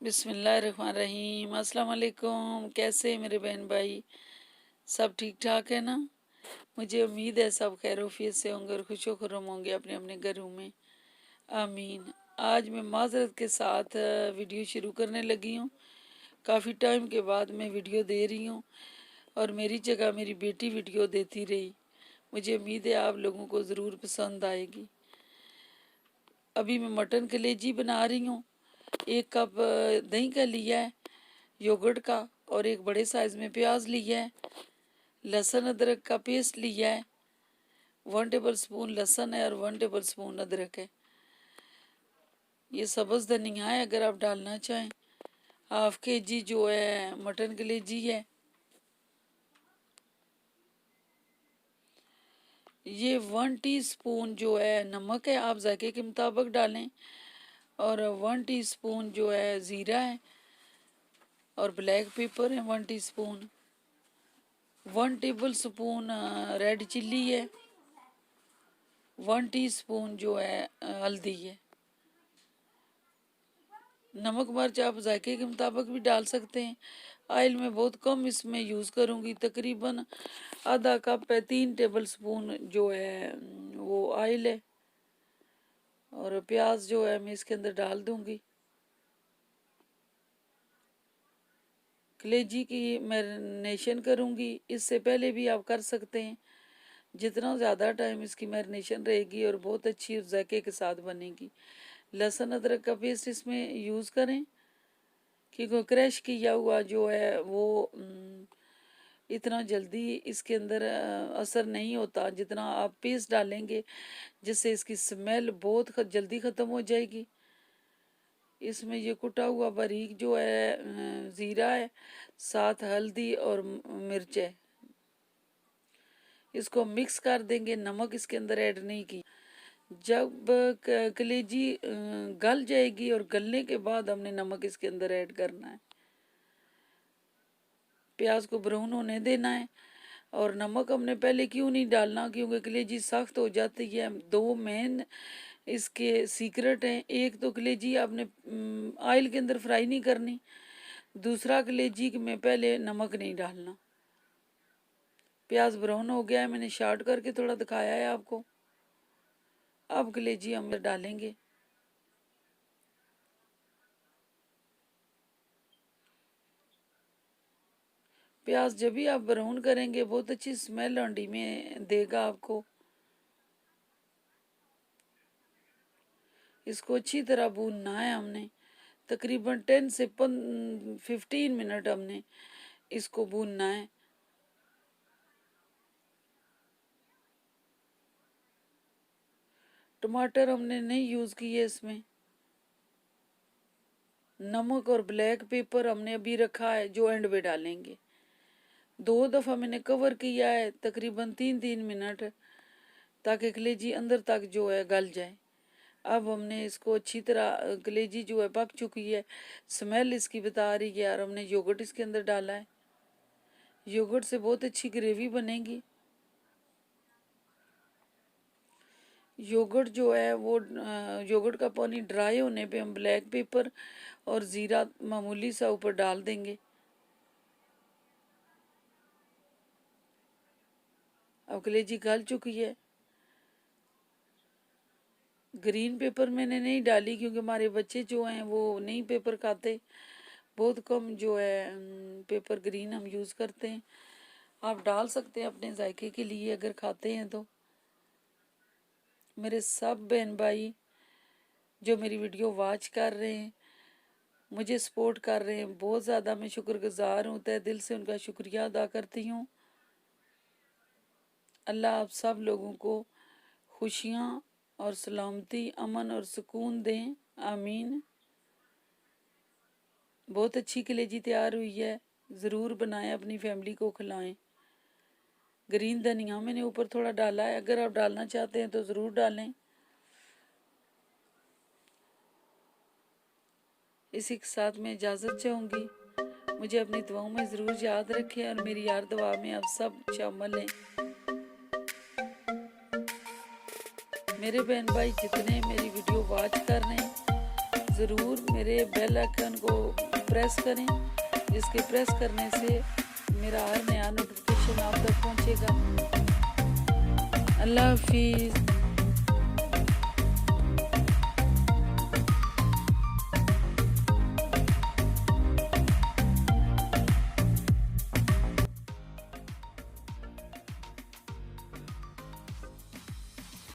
बिस्मिल्लाहिर्रहमानिर्रहीम। अस्सलाम वालेकुम। कैसे हैं मेरे बहन भाई? सब ठीक ठाक है ना? मुझे उम्मीद है सब खैरोफियत से होंगे और खुशो खुर्रम होंगे अपने अपने घरों में। आमीन। आज मैं माजरत के साथ वीडियो शुरू करने लगी हूँ। काफ़ी टाइम के बाद मैं वीडियो दे रही हूँ और मेरी जगह मेरी बेटी वीडियो देती रही। मुझे उम्मीद है आप लोगों को ज़रूर पसंद आएगी। अभी मैं मटन कलेजी बना रही हूँ। 1 कप दही का लिया है, योगर्ट का, और एक बड़े साइज़ में प्याज लिया है। लहसुन अदरक का पेस्ट लिया है। 1 टेबल स्पून लहसुन है और 1 टेबल स्पून अदरक है। ये सब्ज़ धनिया है अगर आप डालना चाहें। हाफ kg जो है मटन कलेजी है। ये 1 टीस्पून जो है नमक है, आप जायके के मुताबिक डालें। और 1 टीस्पून जो है ज़ीरा है और ब्लैक पेपर है 1 teaspoon. 1 table spoon red chilli है। 1 टीस्पून जो है हल्दी है। नमक मिर्च आप जायके के मुताबिक भी डाल सकते हैं। ऑयल में बहुत कम इसमें यूज़ करूँगी, तकरीबन आधा कप है, 3 टेबल स्पून जो है वो ऑयल है। और प्याज जो है मैं इसके अंदर डाल दूँगी। कलेजी की मैरिनेशन करूँगी, इससे पहले भी आप कर सकते हैं। जितना ज़्यादा टाइम इसकी मैरिनेशन रहेगी और बहुत अच्छी जायके के साथ बनेगी। लहसुन अदरक का पेस्ट इसमें यूज़ करें, क्योंकि क्रश किया हुआ जो है वो इतना जल्दी इसके अंदर असर नहीं होता जितना आप पेस्ट डालेंगे, जिससे इसकी स्मेल बहुत जल्दी ख़त्म हो जाएगी। इसमें ये कुटा हुआ बारीक जो है ज़ीरा है, साथ हल्दी और मिर्च है। इसको मिक्स कर देंगे। नमक इसके अंदर ऐड नहीं की। जब कलेजी गल जाएगी और गलने के बाद हमने नमक इसके अंदर ऐड करना है। प्याज को ब्राउन होने देना है। और नमक हमने पहले क्यों नहीं डालना, क्योंकि कलेजी सख्त हो जाती है। 2 मेन इसके सीक्रेट हैं। एक तो कलेजी आपने ऑयल के अंदर फ्राई नहीं करनी। दूसरा कलेजी में पहले नमक नहीं डालना। प्याज ब्राउन हो गया है, मैंने शार्ट करके थोड़ा दिखाया है आपको। अब कलेजी हम डालेंगे। प्याज जब भी आप ब्राउन करेंगे बहुत अच्छी स्मेल हांडी में देगा आपको। इसको अच्छी तरह भूनना है हमने। तकरीबन 10 से 15 मिनट हमने इसको भूनना है। टमाटर हमने नहीं यूज़ किए इसमें। नमक और ब्लैक पेपर हमने अभी रखा है जो एंड में डालेंगे। 2 दफ़ा मैंने कवर किया है, तकरीबन 3-3 मिनट, ताकि कलेजी अंदर तक जो है गल जाए। अब हमने इसको अच्छी तरह, कलेजी जो है पक चुकी है, स्मेल इसकी बता रही है, और हमने योगर्ट इसके अंदर डाला है। योगर्ट से बहुत अच्छी ग्रेवी बनेगी। योगर्ट जो है वो योगर्ट का पानी ड्राई होने पे हम ब्लैक पेपर और ज़ीरा मामूली सा ऊपर डाल देंगे। अब कलेजी गल चुकी है। ग्रीन पेपर मैंने नहीं डाली क्योंकि हमारे बच्चे जो हैं वो नहीं पेपर खाते। बहुत कम जो है पेपर ग्रीन हम यूज़ करते हैं। आप डाल सकते हैं अपने जायके के लिए अगर खाते हैं तो। मेरे सब बहन भाई जो मेरी वीडियो वॉच कर रहे हैं, मुझे सपोर्ट कर रहे हैं, बहुत ज़्यादा मैं शुक्रगुजार हूँ। तहे दिल से उनका शुक्रिया अदा करती हूँ। अल्लाह आप सब लोगों को खुशियाँ और सलामती, अमन और सुकून दें। आमीन। बहुत अच्छी कलेजी तैयार हुई है, ज़रूर बनाएं, अपनी फैमिली को खिलाएं। ग्रीन धनिया मैंने ऊपर थोड़ा डाला है, अगर आप डालना चाहते हैं तो ज़रूर डालें। इसी के साथ मैं इजाज़त चाहूँगी। मुझे अपनी दुआओं में ज़रूर याद रखें और मेरी यार दुआ में आप सब शामिल हैं। मेरे बहन भाई जितने मेरी वीडियो वॉच कर रहे हैं, ज़रूर मेरे बेल आइकन को प्रेस करें, जिसके प्रेस करने से मेरा हर नया नोटिफिकेशन आप तक पहुंचेगा। अल्लाह हाफिज़।